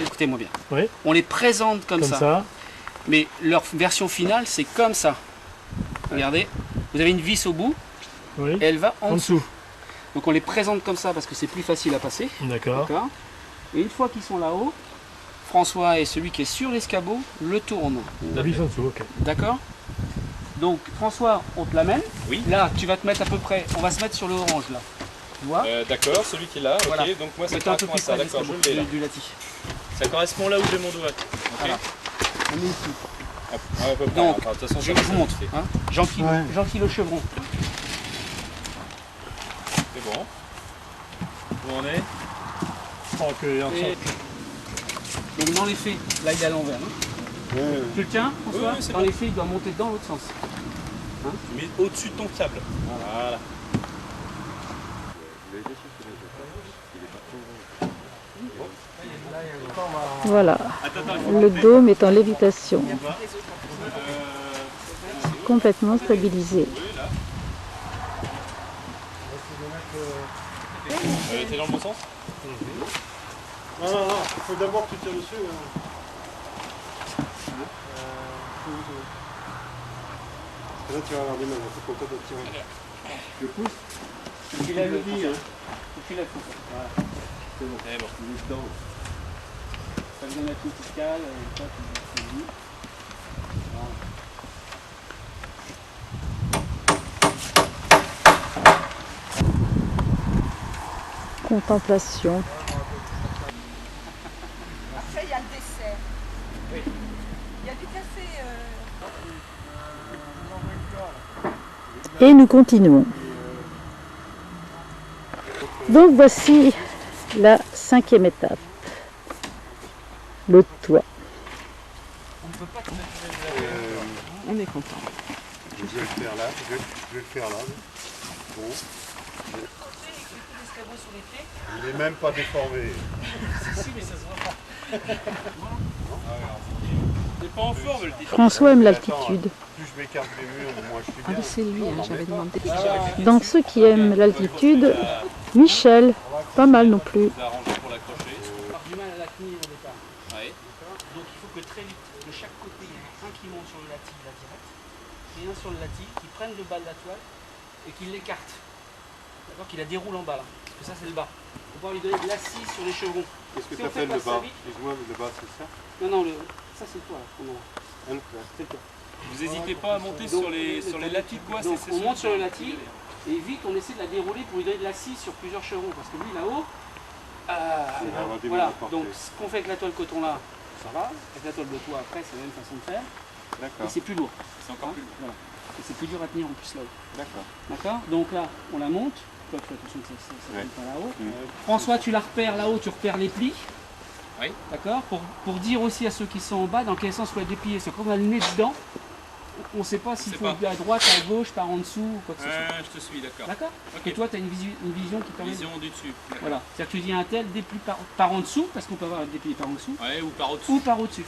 Écoutez-moi bien. Oui. On les présente comme ça. Mais leur version finale, c'est comme ça. Regardez, vous avez une vis au bout, Oui. et elle va en dessous. Donc on les présente comme ça parce que c'est plus facile à passer. D'accord. Et une fois qu'ils sont là-haut, François et celui qui est sur l'escabeau le tourne. La vis en dessous, ok. D'accord. Donc François, on te l'amène. Oui. Là, tu vas te mettre à peu près, on va se mettre sur le orange là. Tu vois d'accord, celui qui est là, voilà. ok, donc moi ça un peu correspond à plus ça, près d'accord, je l'ai là. du lati. Ça correspond là où j'ai mon doigt. Okay. Voilà. On est ici. À peu près. Donc, enfin, de toute façon, je vous montre. Hein. Jean-Qui le chevron. C'est bon. Où on est? Donc dans les faits, là il est à l'envers. Hein. Tu le tiens, François? Oui, dans les faits, il doit monter dans l'autre sens. Hein, mais au-dessus de ton câble. Voilà. Voilà, le dôme est en lévitation, complètement stabilisé. T'es dans le bon sens? Non, il faut d'abord que tu tires dessus. Là, tu vas avoir des mains, c'est pour toi de tirer. Je pousse. Tu lèves le dit, hein. Tu lèves tout ça. Voilà. C'est bon. C'est bon. Il est dedans. Ça vient mettre une fiscale, et toi, tu dis. Voilà. Contemplation. Après, il y a le dessert. Oui. Il y a du café. Et nous continuons. Donc voici la 5e étape. Le toit. On ne peut pas te mettre. On est content. Je vais le faire là. Je vais le faire là. Bon. Il n'est même pas déformé. Si, mais ça se voit pas. T'es pas en forme, le dit. François aime l'altitude. Plus je m'écarte des murs, moins je suis Ah bien. oui, c'est lui, hein, j'avais demandé. Dans ceux qui aiment l'altitude, Michel, pas mal non plus. C'est arrangé pour l'accrocher. On a du mal à la tenir au départ. Ouais. Donc il faut que très vite, de chaque côté, il y ait un qui monte sur le lati, là direct, et un sur le lati, qui prenne le bas de la toile et qui l'écarte. D'accord, qu'il la déroule en bas là. Parce que ça c'est le bas. Il faut pouvoir lui donner de l'assise sur les chevrons. Qu'est-ce que Si tu on fait appelles le pas ça bas? vite- Excuse-moi, le bas c'est ça? Non, ça c'est le toit là. qu'on a là. C'est le toit. Vous n'hésitez pas à monter sur les latis de bois, Donc c'est on monte sur le lati et vite on essaie de la dérouler pour lui donner de l'assise sur plusieurs chevrons. Parce que lui là-haut, voilà. Donc ce qu'on fait avec la toile coton là, ça va. Avec la toile de toit après, c'est la même façon de faire. Et c'est plus lourd. C'est encore plus. Voilà. Et c'est plus dur à tenir en plus là-haut. D'accord. D'accord. Donc là, on la monte. Toi, tu fais attention que ça ne tombe pas là-haut. François, tu la repères là-haut, tu repères les plis. Oui. D'accord. Pour dire aussi à ceux qui sont en bas dans quel sens faut être déplié. Parce que quand on a le nez dedans, on ne sait pas s'il faut à droite, à gauche, par en dessous ou quoi que ce soit. Je te suis, d'accord. D'accord. Ok. Et toi, tu as une vision qui permet. Vision du dessus. Voilà. C'est-à-dire que tu dis à un tel déplie par en dessous, parce qu'on peut avoir déplié par en dessous, Ouais, ou par au-dessus. ou par au-dessus.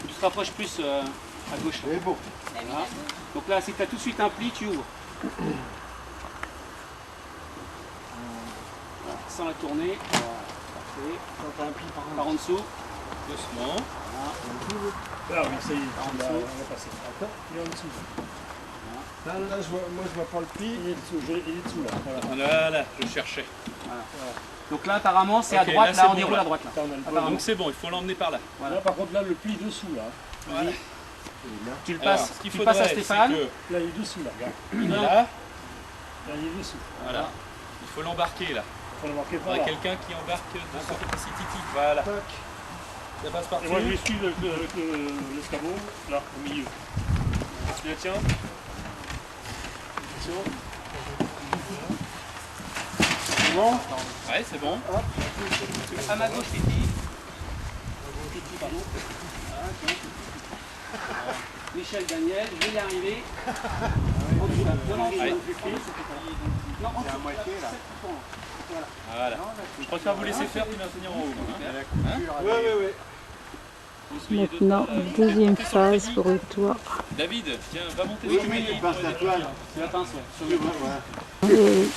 Tu te rapproches plus à gauche. C'est bon. Voilà. Donc là, si tu as tout de suite un pli, tu ouvres. Voilà. Sans la tourner. Voilà. Parfait. Un pli par en dessous. Doucement. Voilà. Ah oui, ça y est, on va passer. D'accord. Il est en dessous. Là, moi je vois pas le pli, il est dessous là. Voilà, je cherchais. Voilà. Donc là, apparemment, c'est Ok, à droite, là, là, c'est on bon, déroule là. à droite. Là. Apparemment. Donc c'est bon, il faut l'emmener par là. Voilà. Là par contre, là le pli dessous là. Voilà. Tu le Alors, passes, ce qu'il tu le passes à faudrait, Stéphane. c'est Là il est dessous là, regarde. Il est là. Là il est dessous. Voilà. Il faut l'embarquer là. Il faut le marquer Il par faudrait là. quelqu'un qui embarque de ce petit titi. Voilà. Tac. Ça passe par Et moi je vais suivre avec l'escabeau, là, au milieu. Tu la tiens. Attention. C'est bon? Ouais, c'est bon. À ma gauche, Titi. Titi, pardon. Voilà, tiens. Michel Daniel, je vais y arriver. En dessous, là. Devant, en dessous. Non, en dessous. moitié, là. Voilà. Voilà. Je préfère vous laisser faire, tu vas venir en haut. Hein. Oui. Maintenant, deuxième phase pour le toit. David, tiens, va monter Oui, sur oui, tu passes la toile. C'est la pince, ouais. Sur le Ouais.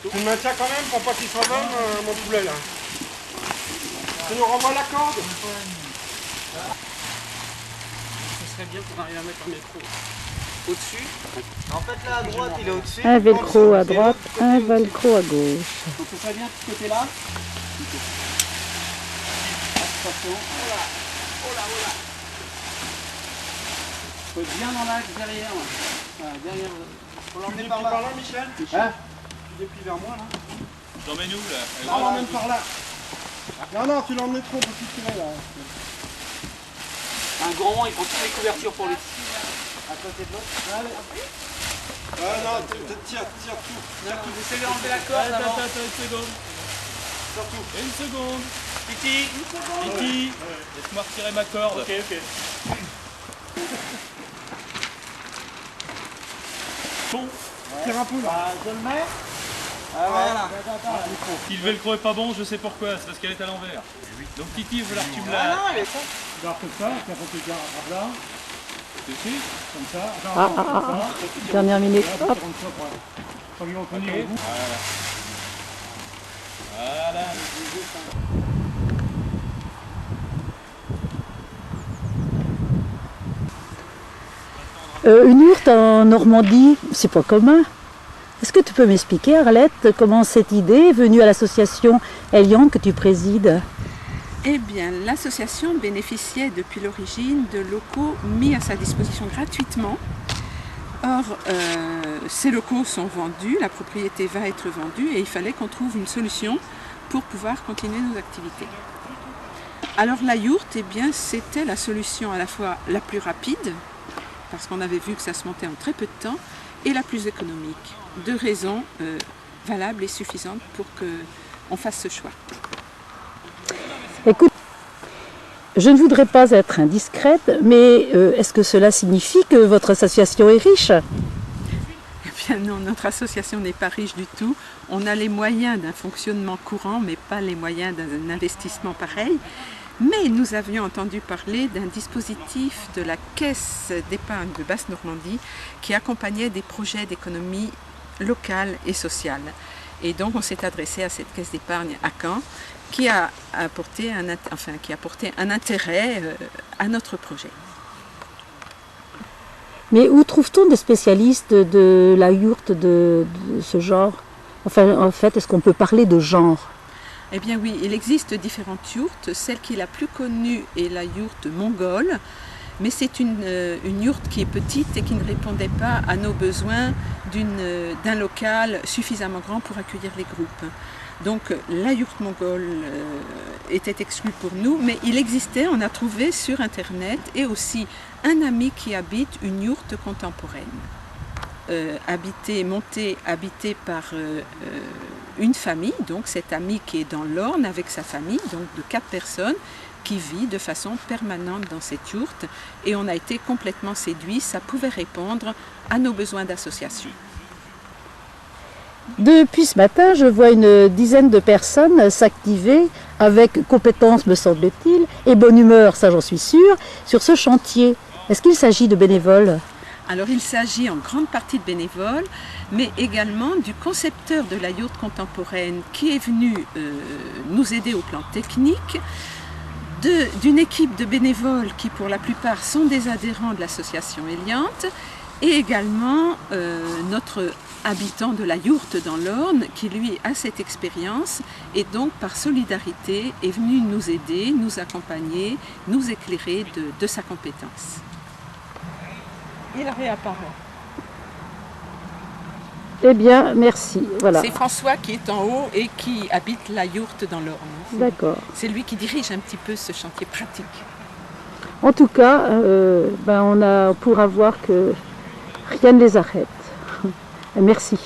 Et Tu le maintiens quand même pour pas qu'il soit même, mon poulet là. Tu nous renvoies la corde? Ce serait bien qu'on arrive à mettre un métro au-dessus. En fait, là à droite, il est au-dessus. un velcro à droite, un velcro à gauche. Donc ce serait bien de ce côté-là. Attention. Oh là, oh là, oh là. Faut être bien dans l'axe derrière. Voilà, derrière. Faut l'emmener par là, Michel. Hein? Tu déplies vers moi là. J'emmène où là? Non, l'emmène par là. Non, non, tu l'emmènes trop pour qu'il tire là. Un grand, il prend toutes les couvertures pour lui. À côté de l'autre. Ah non, tire tout. Vous essayez d'enlever la corde avant. Attends, une seconde. Surtout. Une seconde. Titi. Titi, laisse-moi retirer ma corde. Ok, ok. Bon, Tire un peu là. Je le mets. Voilà. si le velcro est pas bon, je sais pourquoi, c'est parce qu'elle est à l'envers. Donc Titi, il va falloir que tu me la... Ah non, elle est pas. Garde comme ça, puis après tu gardes là. Dessus. Comme ça. Ah. Dernière minute, hop. Comme ils vont tenir au bout. Voilà. Une yourte en Normandie, c'est pas commun. Est-ce que tu peux m'expliquer, Arlette, comment cette idée est venue à l'association Eliante que tu présides? Eh bien, l'association bénéficiait depuis l'origine de locaux mis à sa disposition gratuitement. Or, ces locaux sont vendus, la propriété va être vendue et il fallait qu'on trouve une solution pour pouvoir continuer nos activités. Alors la yourte, eh bien, c'était la solution à la fois la plus rapide, parce qu'on avait vu que ça se montait en très peu de temps, et la plus économique. Deux raisons valables et suffisantes pour qu'on fasse ce choix. Écoute, je ne voudrais pas être indiscrète, mais est-ce que cela signifie que votre association est riche? Eh bien non, notre association n'est pas riche du tout. On a les moyens d'un fonctionnement courant, mais pas les moyens d'un investissement pareil. Mais nous avions entendu parler d'un dispositif de la Caisse d'épargne de Basse-Normandie qui accompagnait des projets d'économie locale et sociale. Et donc on s'est adressé à cette Caisse d'épargne à Caen qui a apporté un intérêt à notre projet. Mais où trouve-t-on des spécialistes de la yourte de ce genre? Enfin, en fait, est-ce qu'on peut parler de genre? Eh bien oui, il existe différentes yourtes. Celle qui est la plus connue est la yourte mongole, mais c'est une yourte qui est petite et qui ne répondait pas à nos besoins d'un local suffisamment grand pour accueillir les groupes. Donc la yourte mongole était exclue pour nous, mais il existait, on a trouvé sur internet, et aussi un ami qui habite une yourte contemporaine. Montée par une famille, donc cet ami qui est dans l'Orne avec sa famille, donc de 4 personnes, qui vit de façon permanente dans cette yourte, et on a été complètement séduits, ça pouvait répondre à nos besoins d'association. Depuis ce matin, je vois une dizaine de personnes s'activer avec compétence, me semble-t-il, et bonne humeur, ça j'en suis sûre, sur ce chantier. Est-ce qu'il s'agit de bénévoles? Alors il s'agit en grande partie de bénévoles, mais également du concepteur de la yourte contemporaine qui est venu nous aider au plan technique, d'une équipe de bénévoles qui pour la plupart sont des adhérents de l'association Eliante, et également notre habitant de la yourte dans l'Orne qui lui a cette expérience et donc par solidarité est venu nous aider, nous accompagner, nous éclairer de sa compétence. Il réapparaît. Eh bien, merci. Voilà. C'est François qui est en haut et qui habite la yourte dans l'Orne. D'accord. C'est lui qui dirige un petit peu ce chantier pratique. En tout cas, on pourra voir que rien ne les arrête. Merci.